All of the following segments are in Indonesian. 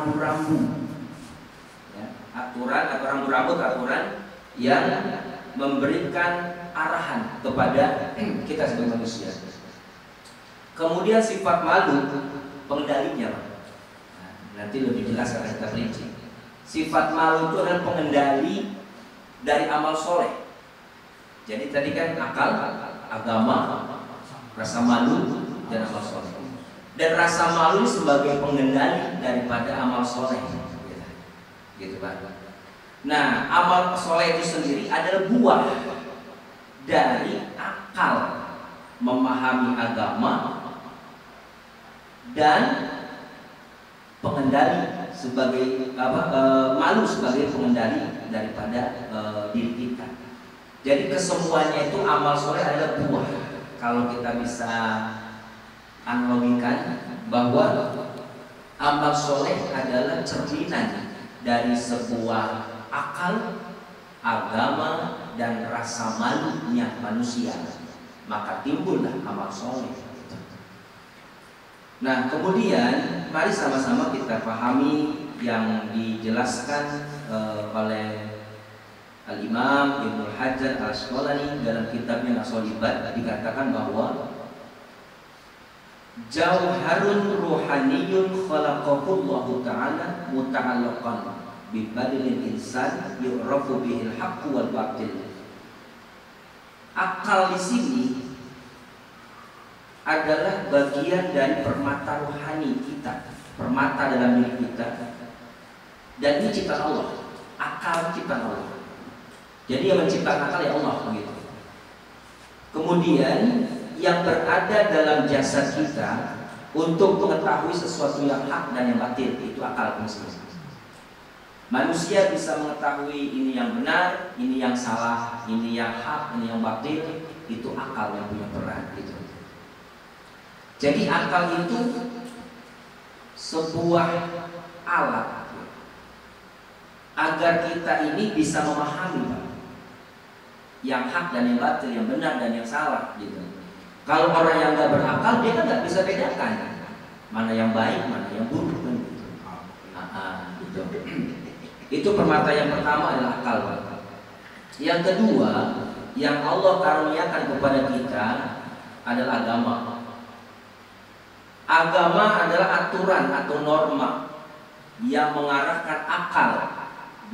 rambu-rambu, ya, aturan atau rambu-rambu aturan yang memberikan arahan kepada kita sebagai manusia. Kemudian sifat malu pengendalinya, nah, nanti lebih jelas akan kita rinci. Sifat malu itu adalah pengendali dari amal soleh. Jadi tadi kan akal, agama, rasa malu, dan amal soleh. Dan rasa malu sebagai pengendali daripada amal soleh, gitu Pak. Nah, amal soleh itu sendiri adalah buah dari akal memahami agama dan pengendali sebagai malu sebagai pengendali daripada diri kita. Jadi kesemuanya itu amal soleh adalah buah. Kalau kita bisa analogikan bahwa amal soleh adalah cerminan dari sebuah akal, agama, dan rasa malunya manusia, maka timbullah amal soleh. Nah, kemudian mari sama-sama kita pahami yang dijelaskan oleh Al-Imam Ibnu Hajar Al-Asqalani dalam kitabnya As-Shalibat. Dikatakan bahwa jauharun ruhaniyun khalaqahullahu ta'ala muta'allaqan bi badilil insan yu'rafu bihil haqqu wal batil. Akal di sini adalah bagian dari permata rohani kita, permata dalam diri kita, dan ini ciptaan Allah. Akal ciptaan Allah. Jadi yang menciptakan akal ya Allah, begitu. Kemudian yang berada dalam jasad kita untuk mengetahui sesuatu yang hak dan yang batil itu akal masing-masing. Manusia bisa mengetahui ini yang benar, ini yang salah, ini yang hak, ini yang batil, itu akal yang punya peran gitu. Jadi akal itu sebuah alat agar kita ini bisa memahami yang hak dan yang batil, yang benar dan yang salah gitu. Kalau orang yang nggak berakal, dia kan nggak bisa bedakan mana yang baik, mana yang buruk kan gitu. Gitu. Itu permata yang pertama adalah akal. Yang kedua, yang Allah karuniakan kepada kita adalah agama. Agama adalah aturan atau norma yang mengarahkan akal.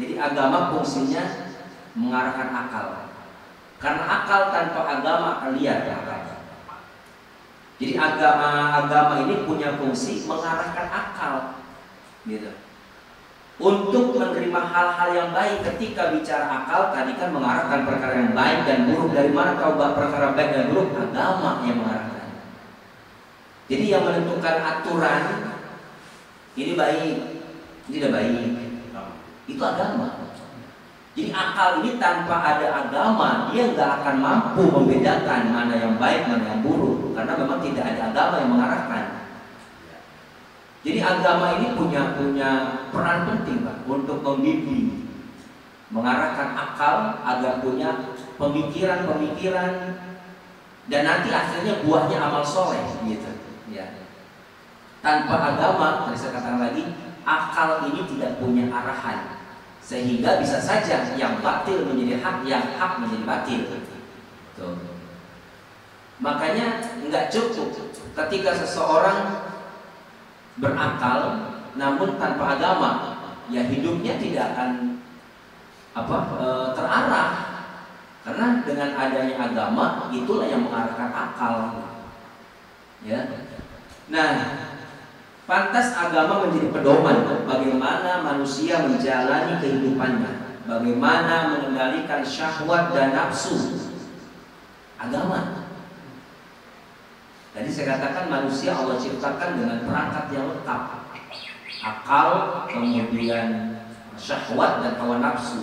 Jadi agama fungsinya mengarahkan akal. Karena akal tanpa agama akan liar ya akal. Jadi agama ini punya fungsi mengarahkan akal, gitu. Untuk menerima hal-hal yang baik. Ketika bicara akal tadi kan mengarahkan perkara yang baik dan buruk. Dari mana tahu perkara baik dan buruk? Agama yang mengarahkan. Jadi yang menentukan aturan ini baik, ini tidak baik, itu agama. Jadi akal ini tanpa ada agama dia nggak akan mampu membedakan mana yang baik, mana yang buruk, karena memang tidak ada agama yang mengarahkan. Jadi agama ini punya peran penting Pak, untuk membimbing, mengarahkan akal agar punya pemikiran-pemikiran dan nanti akhirnya buahnya amal soleh gitu. Ya. Tanpa agama, tadi saya katakan lagi, akal ini tidak punya arahan, sehingga bisa saja yang batil menjadi hak, yang hak menjadi batil. Tuh. Makanya nggak cukup ketika seseorang berakal namun tanpa agama, ya hidupnya tidak akan terarah. Karena dengan adanya agama itulah yang mengarahkan akal. Ya. Nah, pantas agama menjadi pedoman bagaimana manusia menjalani kehidupannya, bagaimana mengendalikan syahwat dan nafsu. Agama. Tadi saya katakan manusia Allah ciptakan dengan perangkat yang lengkap. Akal, kemudian syahwat dan hawa nafsu.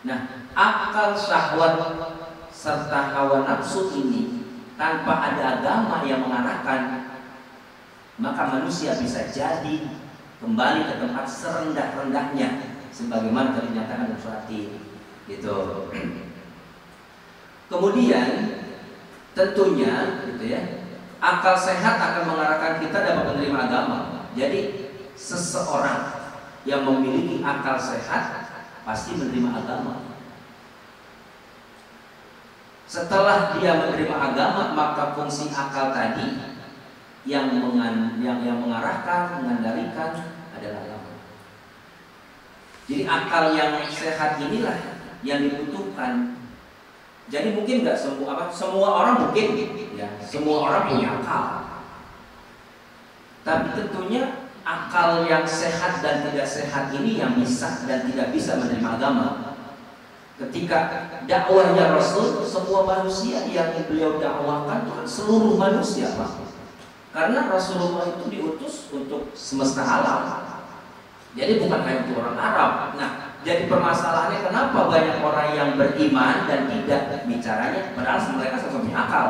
Nah, akal, syahwat serta hawa nafsu ini tanpa ada agama yang mengarahkan, maka manusia bisa jadi kembali ke tempat serendah-rendahnya, sebagaimana tadi dinyatakan dalam surat ini. Gitu. Kemudian tentunya, gitu ya, akal sehat akan mengarahkan kita dapat menerima agama. Jadi seseorang yang memiliki akal sehat pasti menerima agama. Setelah dia menerima agama, maka fungsi akal tadi yang mengarahkan, mengendalikan adalah agama. Jadi akal yang sehat inilah yang dibutuhkan. Jadi mungkin nggak semua orang mungkin, ya, semua orang punya akal. Tapi tentunya akal yang sehat dan tidak sehat ini yang bisa dan tidak bisa menerima agama. Ketika dakwahnya Rasul, semua manusia yang beliau dakwahkan itu kan seluruh manusia, Pak. Karena Rasulullah itu diutus untuk semesta alam. Jadi bukan hanya untuk orang Arab. Nah, jadi permasalahannya kenapa banyak orang yang beriman dan tidak bicaranya padahal mereka sama-sama punya akal.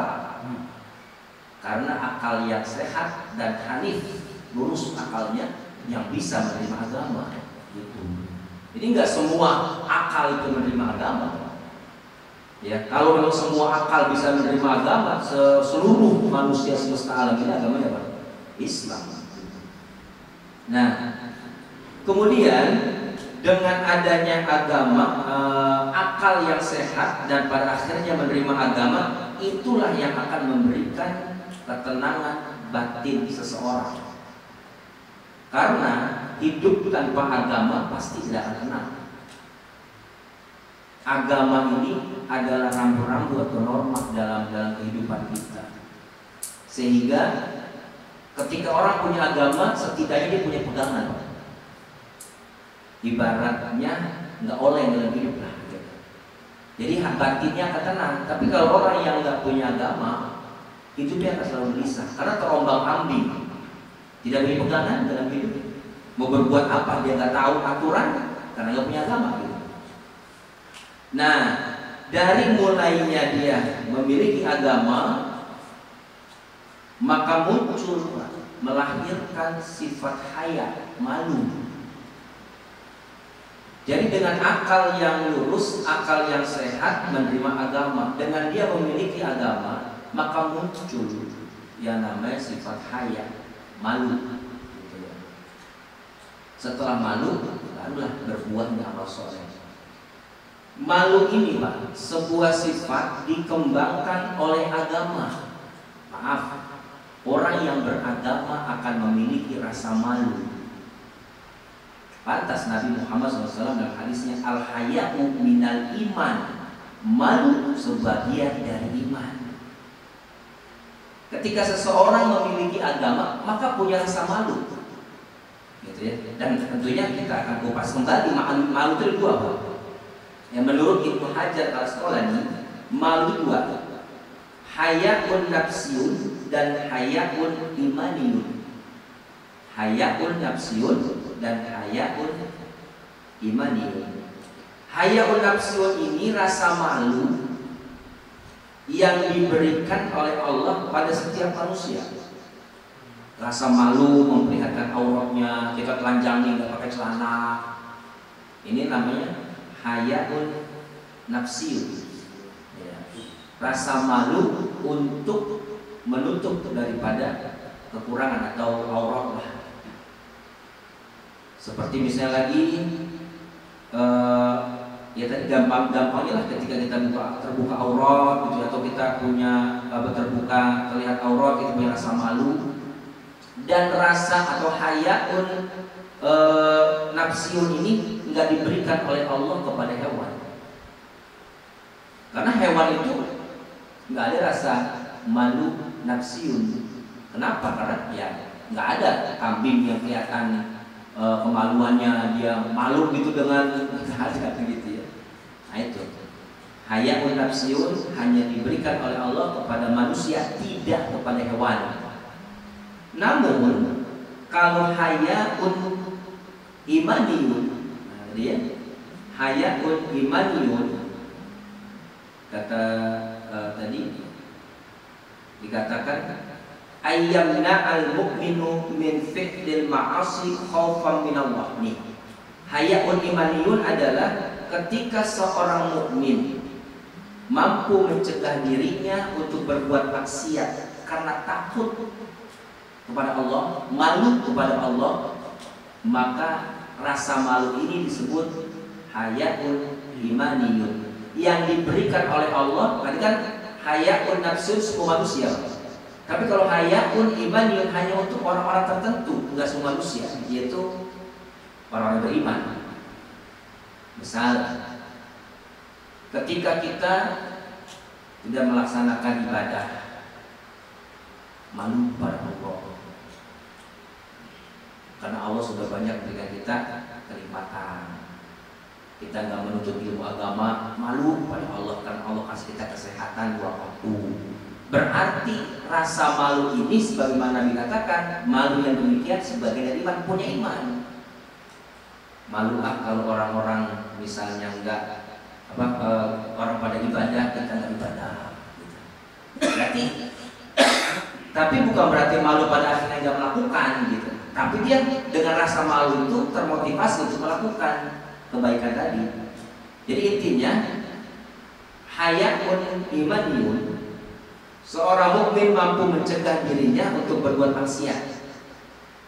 Karena akal yang sehat dan hanif, lurus akalnya, yang bisa menerima agama. Gitu. Jadi nggak semua akal itu menerima agama. Ya, kalau memang semua akal bisa menerima agama, seluruh manusia semesta alam ini agamanya apa? Islam. Nah, kemudian dengan adanya agama, akal yang sehat dan pada akhirnya menerima agama, itulah yang akan memberikan ketenangan batin seseorang. Karena hidup tanpa agama pasti tidak akan tenang. Agama ini adalah rambu-rambu atau norma dalam kehidupan kita. Sehingga ketika orang punya agama, setidaknya dia punya pegangan. Ibaratnya nggak oleng dalam hidup lah. Jadi batinnya akan tenang. Tapi kalau orang yang nggak punya agama, itu dia akan selalu gelisah karena terombang-ambing. Tidak punya pegangan dalam hidup. Mau berbuat apa dia nggak tahu aturan karena nggak punya agama. Gitu. Nah, dari mulainya dia memiliki agama, maka muncul melahirkan sifat haya, malu. Jadi dengan akal yang lurus, akal yang sehat menerima agama, dengan dia memiliki agama, maka muncul yang namanya sifat haya, malu. Setelah malu, barulah berbuahnya amal soleh. Malu ini, Pak, sebuah sifat dikembangkan oleh agama. Maaf, orang yang beragama akan memiliki rasa malu. Pantas Nabi Muhammad SAW dalam hadisnya, al-haya'u minal iman, malu sebagian dari iman. Ketika seseorang memiliki agama, maka punya rasa malu. Gitu ya. Dan tentunya kita akan kupas kembali malu itu dua, Pak. Yang menurut Ibnu Hajar al-Asqalani, malu dua, haya'un nafsiyun dan haya'un imaniyun. Haya'un nafsiyun dan haya'un imaniyun. Haya'un nafsiyun ini rasa malu yang diberikan oleh Allah pada setiap manusia. Rasa malu memperlihatkan auratnya, kita telanjangi nggak pakai celana. Ini namanya haya'un nafsiyun. Ya. Rasa malu untuk menutup daripada kekurangan atau aurat lah. Seperti misalnya lagi ya tadi gampangnya lah ketika kita terbuka aurat gitu, atau kita punya terbuka terlihat aurat, kita punya rasa malu. Dan rasa atau haya'un nafsiyun ini nggak diberikan oleh Allah kepada hewan. Karena hewan itu nggak ada rasa malu nafsiyun. Kenapa? Karena ya nggak ada kambing yang kelihatan kemaluannya, dia malu gitu dengan ada gitu ya. Nah itu haya'un nafsiyun hanya diberikan oleh Allah kepada manusia, tidak kepada hewan. Namun kalau haya'un imaniyun, nah, dia haya'un imaniyun, kata tadi dikatakan ayyamna al-mu'minu min fi'lil ma'asi khaufan minallah. Nih, haya'un imaniyun adalah ketika seorang mukmin mampu mencegah dirinya untuk berbuat maksiat karena takut kepada Allah, malu kepada Allah, maka rasa malu ini disebut hayaun imaniyun yang diberikan oleh Allah. Tadi kan hayaun nafsun semua manusia. Tapi kalau hayaun imaniyun hanya untuk orang-orang tertentu, enggak semua manusia, yaitu orang-orang beriman. Misal, ketika kita tidak melaksanakan ibadah, malu pada Allah, karena Allah sudah banyak berikan kita kenikmatan. Kita nggak menuntut ilmu agama, malu pada Allah karena Allah kasih kita kesehatan 2 waktu. Berarti rasa malu ini sebagaimana dikatakan, malu yang demikian sebagai dari iman, punya iman. Malu kalau orang-orang misalnya enggak orang pada ibadah, kita nggak ibadah. Berarti, tapi bukan berarti malu pada akhirnya nggak melakukan gitu. Tapi dia dengan rasa malu itu termotivasi untuk melakukan kebaikan tadi. Jadi intinya hayaun imaniyun, seorang mukmin mampu mencegah dirinya untuk berbuat maksiat.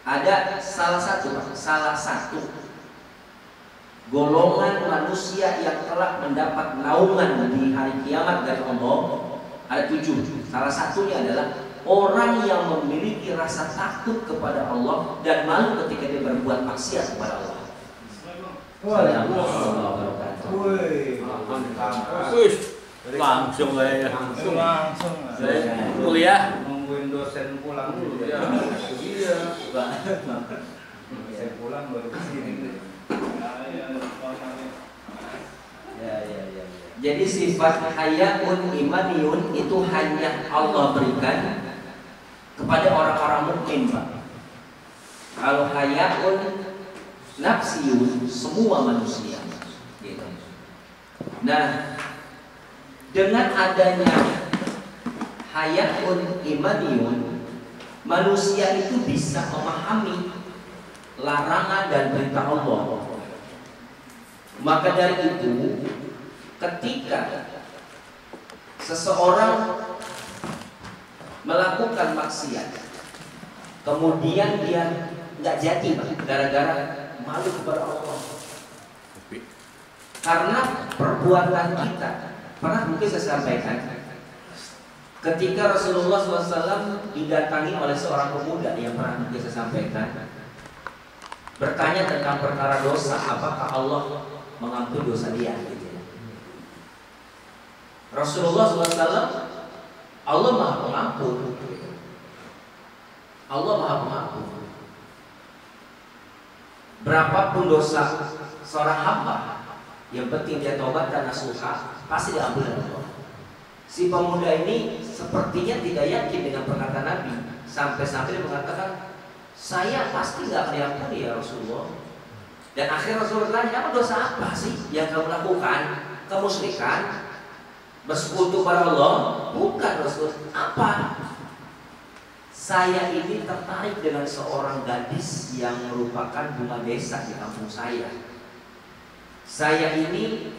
Ada salah satu golongan manusia yang telah mendapat naungan di hari kiamat dari Allah. Ada 7. Salah satunya adalah orang yang memiliki rasa takut kepada Allah dan malu ketika dia berbuat maksiat kepada Allah. Langsung aja. Kuliah. Nungguin dosen pulang dulu ya. Iya. Dosen pulang baru kesini. Ya. Jadi sifat hayaun imaniyun itu hanya Allah berikan kepada orang-orang mukmin, Pak. Kalau hayaun nafsiyun semua manusia gitu. Nah, dengan adanya hayaun imaniyun, manusia itu bisa memahami larangan dan perintah Allah. Maka dari itu, ketika seseorang melakukan maksiat, kemudian dia nggak jadi, gara-gara malu kepada Allah. Karena perbuatan kita, pernah mungkin saya sampaikan, ketika Rasulullah SAW didatangi oleh seorang pemuda yang pernah mungkin saya sampaikan, bertanya tentang perkara dosa, apakah Allah mengampuni dosa dia? Gitu. Rasulullah SAW, Allah Maha Pengampun. Allah Maha Pengampun. Berapapun dosa seorang hamba, yang penting dia tobat dan nasuha, pasti diampuni Allah. Si pemuda ini sepertinya tidak yakin dengan perkataan Nabi, sampai-sampai dia mengatakan, saya pasti nggak akan diampuni ya Rasulullah. Dan akhirnya Rasulullah tanya, apa dosa apa sih yang kamu lakukan? Kemusyrikan, bersekutu pada Allah? Bukan Rasul. Apa? Saya ini tertarik dengan seorang gadis yang merupakan bunga desa di kampung saya. Saya ini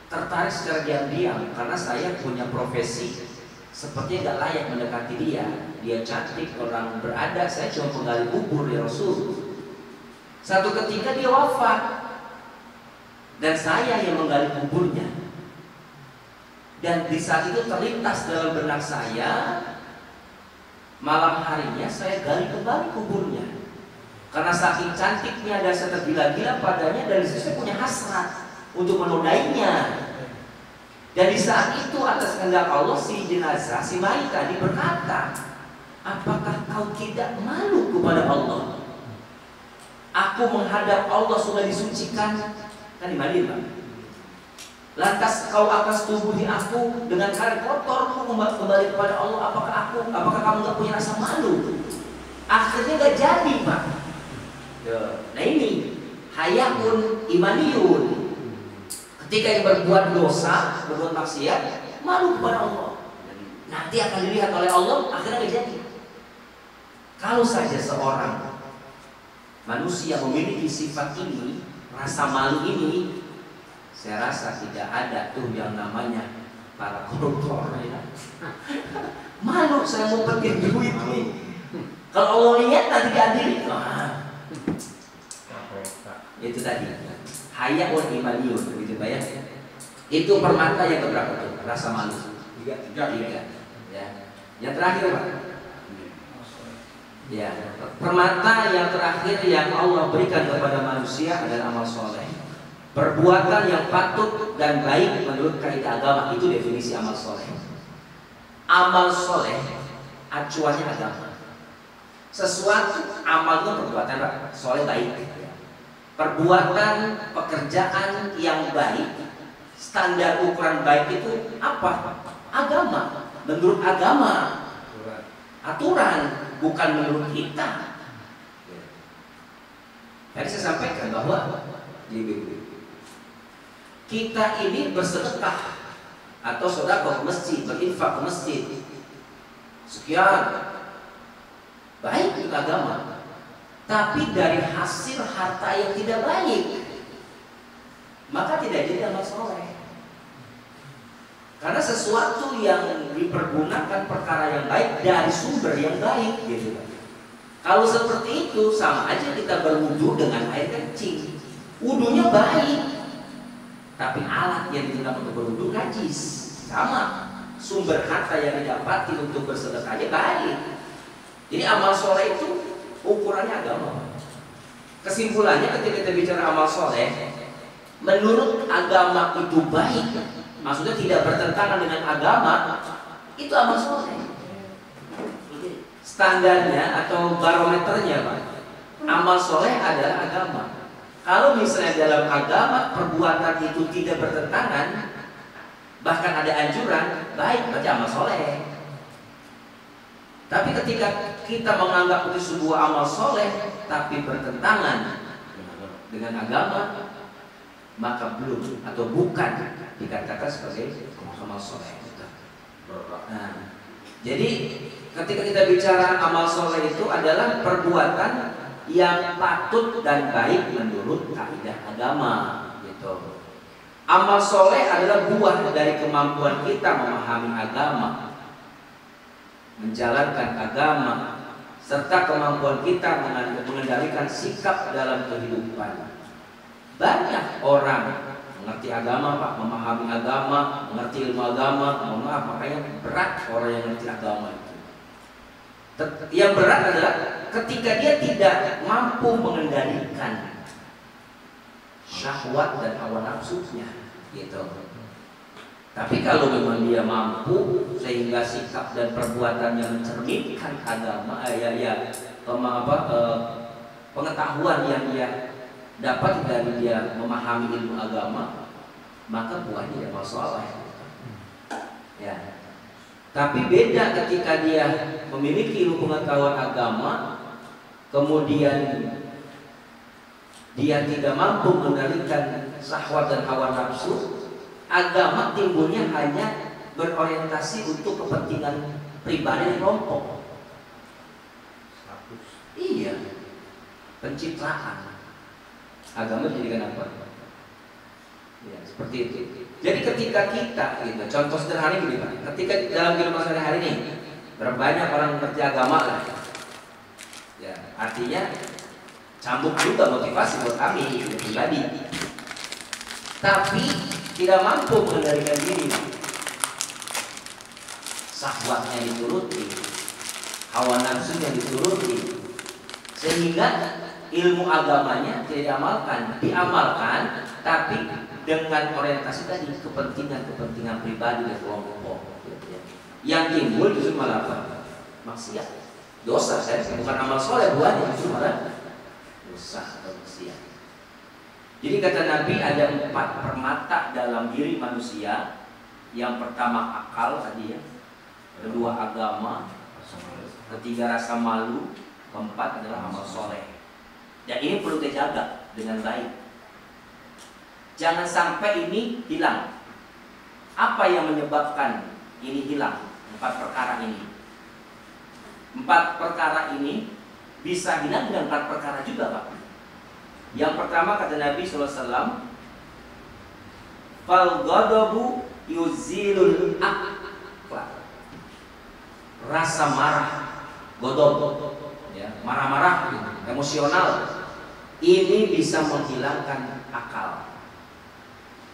tertarik secara diam-diam karena saya punya profesi sepertinya gak layak mendekati dia. Dia cantik, orang berada, saya cuma penggali kubur ya Rasul. Satu ketika dia wafat dan saya yang menggali kuburnya. Dan di saat itu terlintas dalam benak saya, malam harinya saya gali kembali kuburnya. Karena saking cantiknya dan saya tergila-gila padanya, dan saya punya hasrat untuk menodainya. Dan di saat itu atas kehendak Allah, si jenazah, si mayit tadi berkata, apakah kau tidak malu kepada Allah? Aku menghadap Allah sudah disucikan, kan di Madinah. Lantas kau akan setubuhi aku dengan kain kotor, kembali kepada Allah. Apakah kamu gak punya rasa malu? Akhirnya gak jadi, Pak. Nah ini hayaun imaniyun. Ketika yang berbuat dosa, berbuat maksiat, malu kepada Allah. Nanti akan dilihat oleh Allah, akhirnya gak jadi. Kalau saja seorang manusia memiliki sifat ini, rasa malu ini, saya rasa tidak ada tuh yang namanya para koruptor ya. Malu saya mau pergi duit nih. Kalau Allah lihat nanti diadili. Itu tadi hayaun imaniyun, begitu Pak ya. Itu permata yang keberapa tuh? Rasa malu. Tiga. Ya. Yang terakhir Pak. Ya, permata yang terakhir yang Allah berikan kepada manusia adalah amal soleh. Perbuatan yang patut dan baik menurut kaidah agama, itu definisi amal soleh. Amal soleh acuannya agama. Sesuatu amal itu perbuatan soleh baik. Perbuatan pekerjaan yang baik, standar ukuran baik itu apa? Agama. Menurut agama, aturan. Bukan menurut kita. Tadi saya sampaikan bahwa kita ini bersedekah atau sedekah ke masjid, berinfak ke masjid sekian, baik itu agama. Tapi dari hasil harta yang tidak baik, maka tidak jadi amal soleh. Karena sesuatu yang dipergunakan perkara yang baik dari sumber yang baik, gitu. Kalau seperti itu sama aja kita berwudu dengan air kencing. Wudunya baik, tapi alat yang digunakan untuk berwudu najis. Sama, sumber harta yang didapati untuk bersedekah aja baik. Jadi amal soleh itu ukurannya agama. Kesimpulannya ketika kita bicara amal soleh, menurut agama itu baik, maksudnya tidak bertentangan dengan agama, itu amal soleh. Standarnya atau barometernya Pak, amal soleh adalah agama. Kalau misalnya dalam agama perbuatan itu tidak bertentangan, bahkan ada anjuran, baik, berarti amal soleh. Tapi ketika kita menganggap itu sebuah amal soleh tapi bertentangan dengan agama, maka belum atau bukan dikatakan sebagai amal soleh. Nah, jadi ketika kita bicara amal soleh itu adalah perbuatan yang patut dan baik menurut kaidah agama, gitu. Amal soleh adalah buah dari kemampuan kita memahami agama, menjalankan agama, serta kemampuan kita mengendalikan sikap dalam kehidupan. Banyak orang mengerti agama Pak, memahami agama, mengerti ilmu agama, mohon maaf, makanya berat orang yang mengerti agama itu. Yang berat adalah ketika dia tidak mampu mengendalikan syahwat dan hawa nafsunya, gitu. Tapi kalau memang dia mampu sehingga sikap dan perbuatannya mencerminkan agama, pengetahuan yang dia dapat dari dia memahami ilmu agama, maka buahnya amal soleh. Ya. Tapi beda ketika dia memiliki ilmu pengetahuan agama, kemudian dia tidak mampu mengendalikan syahwat dan hawa nafsu. Agama timbulnya hanya berorientasi untuk kepentingan pribadi dan kelompok. Iya, pencitraan. Agama dijadikan apa? Ya, seperti itu. Jadi ketika kita, gitu, contoh sederhana gini Pak, ketika dalam kehidupan sehari-hari ini, berapa banyak orang mengerti agama lah. Ya, artinya cambuk juga motivasi buat kami pribadi. Tapi tidak mampu mengendalikan diri. Syahwatnya dituruti, hawa nafsunya dituruti, sehingga ilmu agamanya tidak diamalkan, tapi dengan orientasi tadi kepentingan pribadi dan kelompok. Yang timbul justru malah apa? Maksiat, dosa. Saya bukan amal soleh buahnya, justru malah dosa atau maksiat. Jadi kata Nabi ada 4 permata dalam diri manusia. Yang pertama akal tadi ya, kedua agama, ketiga rasa malu, keempat adalah amal soleh. Dan ini perlu dijaga dengan baik. Jangan sampai ini hilang. Apa yang menyebabkan ini hilang? 4 perkara ini. 4 perkara ini bisa hilang dengan 4 perkara juga Pak. Yang pertama kata Nabi SAW, fal ghadabu yuzilul aqla. Rasa marah, ghadab, ya, marah-marah, emosional, ini bisa menghilangkan akal.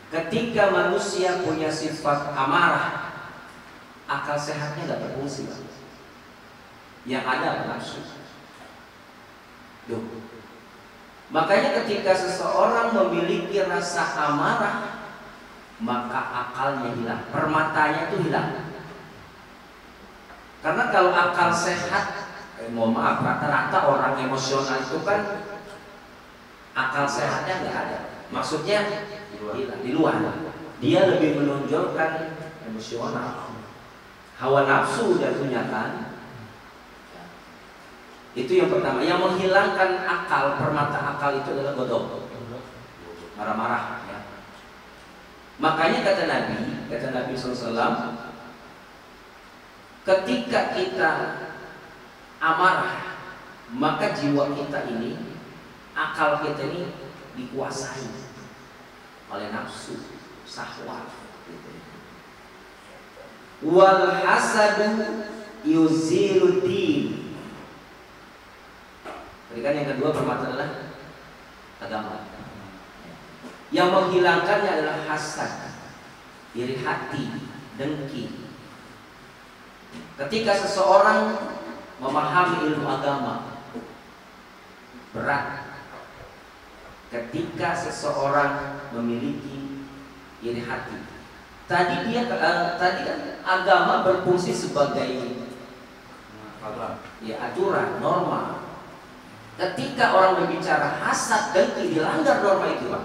Ketika manusia punya sifat amarah, akal sehatnya nggak berfungsi, Pak. Yang ada nafsu. Duh. Makanya ketika seseorang memiliki rasa amarah, maka akalnya hilang, permatanya itu hilang. Karena kalau akal sehat, mohon maaf, rata-rata orang emosional itu kan akal sehatnya nggak ada. Maksudnya di luar. Dia lebih menonjolkan emosional. Hawa nafsu jatuhnya kan. Itu yang pertama. Yang menghilangkan akal, permata akal itu adalah godok. Marah-marah. Ya. Makanya kata Nabi SAW, ketika kita amarah, maka jiwa kita ini, akal kita ini dikuasai oleh nafsu, syahwat. Wal hasadu yuziluddin. Tadi kan yang kedua permata adalah agama. Yang menghilangkannya adalah hasad, iri hati, dengki. Ketika seseorang memahami ilmu agama, berat. Ketika seseorang memiliki iri hati, tadi kan agama berfungsi sebagai ya aturan, norma. Ketika orang berbicara hasad, dengki, dilanggar norma itu, Pak.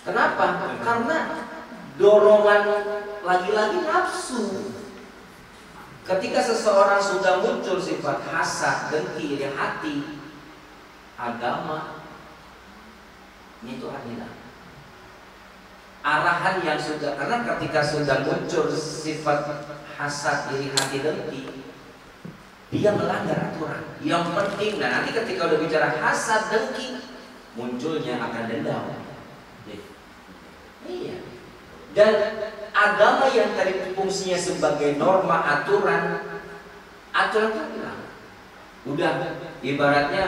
Kenapa? Karena dorongan lagi-lagi nafsu. Ketika seseorang sudah muncul sifat hasad, dengki, iri hati, agama ini itu hilang. Arahan yang sudah, karena ketika sudah muncul sifat hasad, iri hati, dengki, dia melanggar aturan. Yang penting, nah nanti ketika udah bicara hasad, dengki, munculnya akan dendam. Iya. Dan agama yang tadi fungsinya sebagai norma, aturan itu hilang. Udah, ibaratnya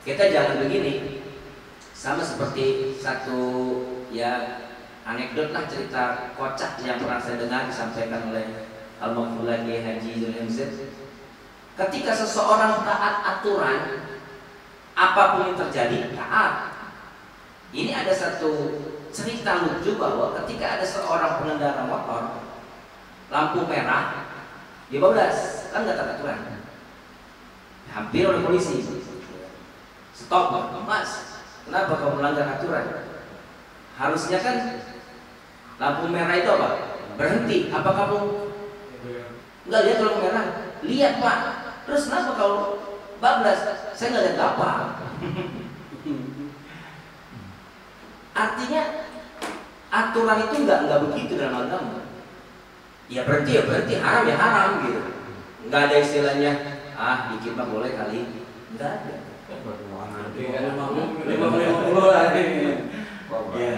kita jangan begini. Sama seperti satu ya anekdot lah, cerita kocak yang pernah saya dengar disampaikan oleh Al-Maghfur Kiai Haji Zul MZ. Ketika seseorang taat aturan, apapun yang terjadi taat. Ini ada satu cerita lucu bahwa ketika ada seorang pengendara motor, lampu merah, dia bablas, kan nggak taat aturan, hampir oleh polisi. Stop, Mas, kenapa kau melanggar aturan? Harusnya kan lampu merah itu apa? Berhenti. Apa kamu nggak lihat lampu merah? Lihat, Pak. Terus kenapa kau bablas? Saya nggak lihat apa. Artinya aturan itu nggak begitu dalam agama. Ya berhenti, haram ya haram gitu. Nggak ada istilahnya dikit mah boleh kali. Nggak ada. 50 ya.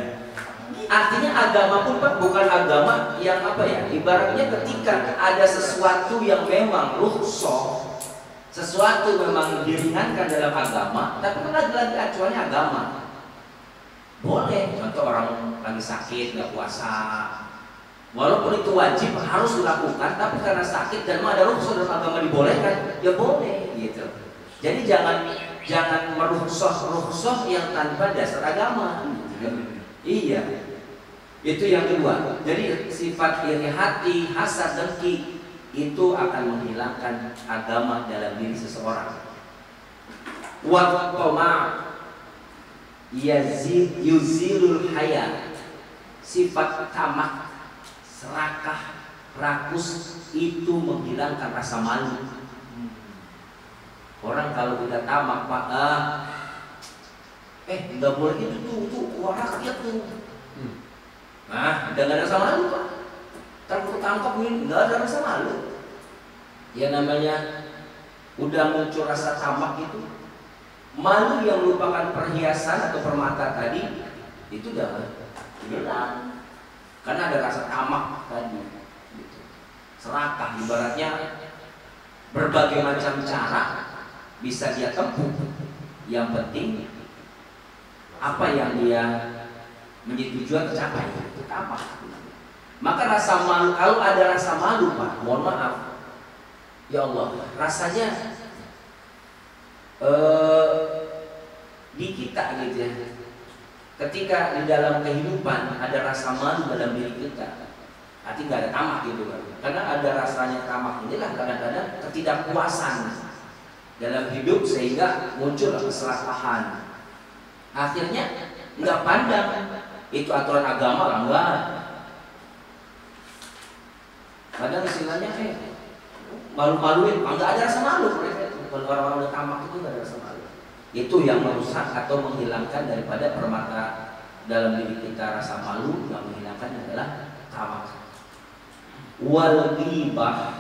Artinya agama pun, Pak, bukan agama yang apa ya? Ibaratnya ketika ada sesuatu yang memang rukhsah, sesuatu memang diringankan dalam agama, tapi kan lagi-lagi acuannya agama. Boleh, contoh orang lagi sakit, nggak puasa, walaupun itu wajib harus dilakukan, tapi karena sakit dan ada rukhsah dalam agama dibolehkan, ya boleh gitu. Jadi jangan merukhsah yang tanpa dasar agama. Iya, itu yang kedua. Jadi sifat iri hati, hasad, dengki itu akan menghilangkan agama dalam diri seseorang. Wa tama yuzilul haya, sifat tamak, serakah, rakus itu menghilangkan rasa malu. Orang kalau udah tamak, Pak, nggak boleh gitu tuh orang rakyat tuh. Udah nggak ada rasa malu, Pak. Tangkap ini nggak ada rasa malu. Ya namanya udah muncul rasa tamak itu. Malu yang merupakan perhiasan atau permata tadi itu udah hilang. Karena ada rasa tamak tadi. Gitu. Serakah, ibaratnya berbagai macam cara bisa dia tempuh Yang penting apa yang dia menjadi tujuan tercapai itu apa? Maka rasa malu, kalau ada rasa malu Pak, mohon maaf, ya Allah, rasanya di kita gitu ya. Ketika di dalam kehidupan ada rasa malu dalam diri kita, artinya nggak ada tamak gitu kan. Karena ada rasanya tamak inilah kadang-kadang ketidakpuasan dalam hidup sehingga muncul keserakahan. Akhirnya nggak pandang itu aturan agama lah, enggak. Kadang istilahnya malu-maluin, nggak ada rasa malu. Kalau orang-orang udah tamak itu nggak ada rasa malu. Itu yang merusak atau menghilangkan daripada permata dalam diri kita rasa malu. Yang menghilangkan adalah tamak. Wal ghibah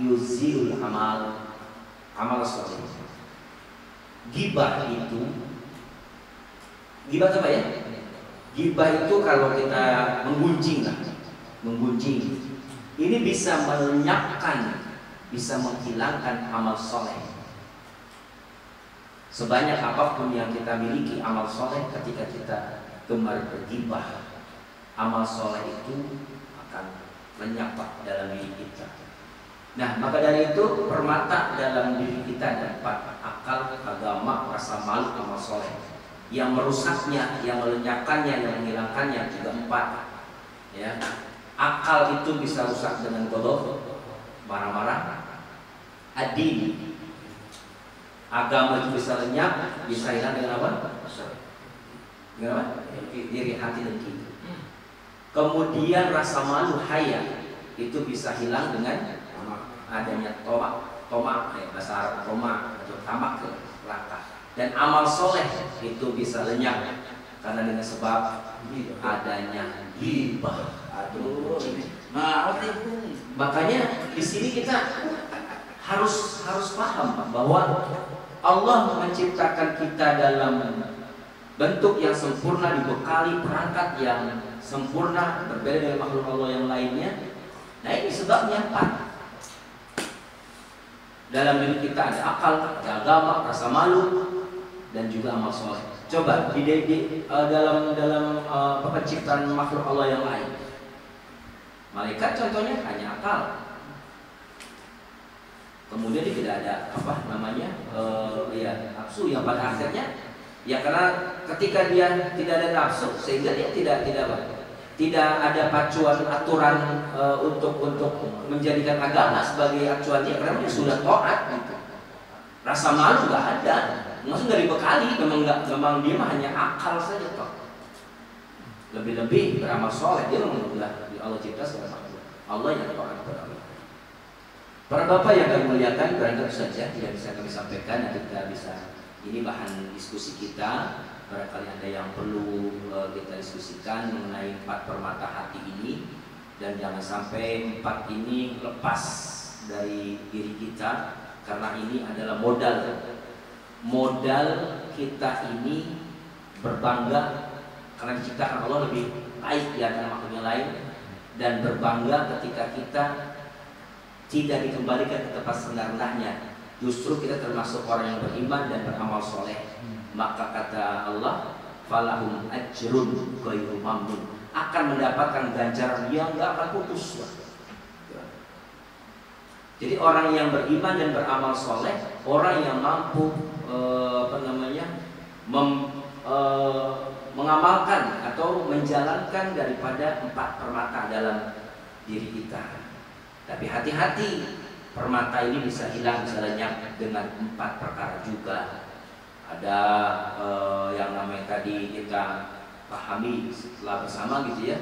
yuzilul amal soleh. Ghibah itu, ghibah apa ya? Ghibah itu kalau kita menggunjing lah, menggunjing. Ini bisa melenyapkan, bisa menghilangkan amal soleh. Sebanyak apapun yang kita miliki amal soleh, ketika kita gemar berghibah, amal soleh itu akan lenyap dalam diri kita. Nah, maka dari itu permata dalam diri kita ada 4: akal, agama, rasa malu, amal soleh. Yang merusaknya, yang melenyapkannya, yang menghilangkannya juga 4. Ya, akal itu bisa rusak dengan ghadab, marah-marah. Adil, agama itu bisa lenyap, bisa hilang dengan apa? Dengan apa? Diri, hati, dengki. Kemudian rasa malu, haya, itu bisa hilang dengan adanya tomak, bahasa Arab tomak atau tamak ke belakang. Dan amal soleh itu bisa lenyap karena dengan sebab adanya ghibah. Makanya di sini kita harus paham bahwa Allah menciptakan kita dalam bentuk yang sempurna, dibekali perangkat yang sempurna, berbeda dari makhluk Allah yang lainnya. Nah, ini sebabnya 4. Dalam diri kita ada akal, ada agama, rasa malu, dan juga amal soleh. Coba dalam penciptaan makhluk Allah yang lain, malaikat contohnya hanya akal. Kemudian dia tidak ada nafsu yang pada akhirnya ya karena ketika dia tidak ada nafsu sehingga dia tidak ada pacuan aturan untuk menjadikan agama sebagai acuan dia karena dia sudah taat gitu. Rasa malu nggak ada, maksudnya nggak dibekali, memang dia hanya akal saja toh. Lebih-lebih beramal soleh dia mengulah Allah cipta segala makhluk. Allah yang taat kepada Allah. Para bapak yang kami muliakan, barangkali saja tidak bisa kami sampaikan, nanti kita bisa ini bahan diskusi kita. Barangkali ada yang perlu kita diskusikan mengenai 4 permata hati ini, dan jangan sampai 4 ini lepas dari diri kita, karena ini adalah modal kita ini berbangga karena diciptakan Allah lebih baik di antara makhluk yang lain, dan berbangga ketika kita tidak dikembalikan ke tempat serendah-rendahnya. Justru kita termasuk orang yang beriman dan beramal soleh. Maka kata Allah, falahum ajrun ghairu mamnun, akan mendapatkan ganjaran yang gak akan putus. Jadi orang yang beriman dan beramal soleh, orang yang mampu mengamalkan atau menjalankan daripada 4 permata dalam diri kita. Tapi hati-hati, permata ini bisa hilang, bisa lenyap dengan 4 perkara juga. Ada yang namanya tadi kita pahami setelah bersama gitu ya.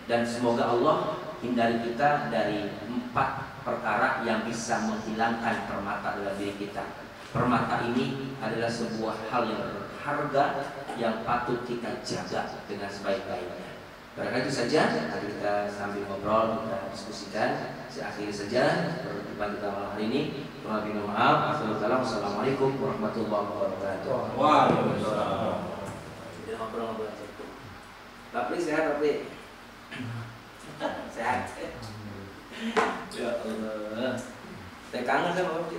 Dan semoga Allah hindari kita dari 4 perkara yang bisa menghilangkan permata dalam diri kita. Permata ini adalah sebuah hal yang berharga yang patut kita jaga dengan sebaik-baiknya. Barangkali itu saja, nanti kita sambil ngobrol, kita diskusikan. Saya akhiri saja perjumpaan kita malam hari ini. Kurang lebih mohon maaf. Assalamualaikum warahmatullahi wabarakatuh. Waalaikumsalam. Kita ngobrol-ngobrol aja. Tapi sehat, tapi sehat. Ya Allah. Saya kangen sama Pak.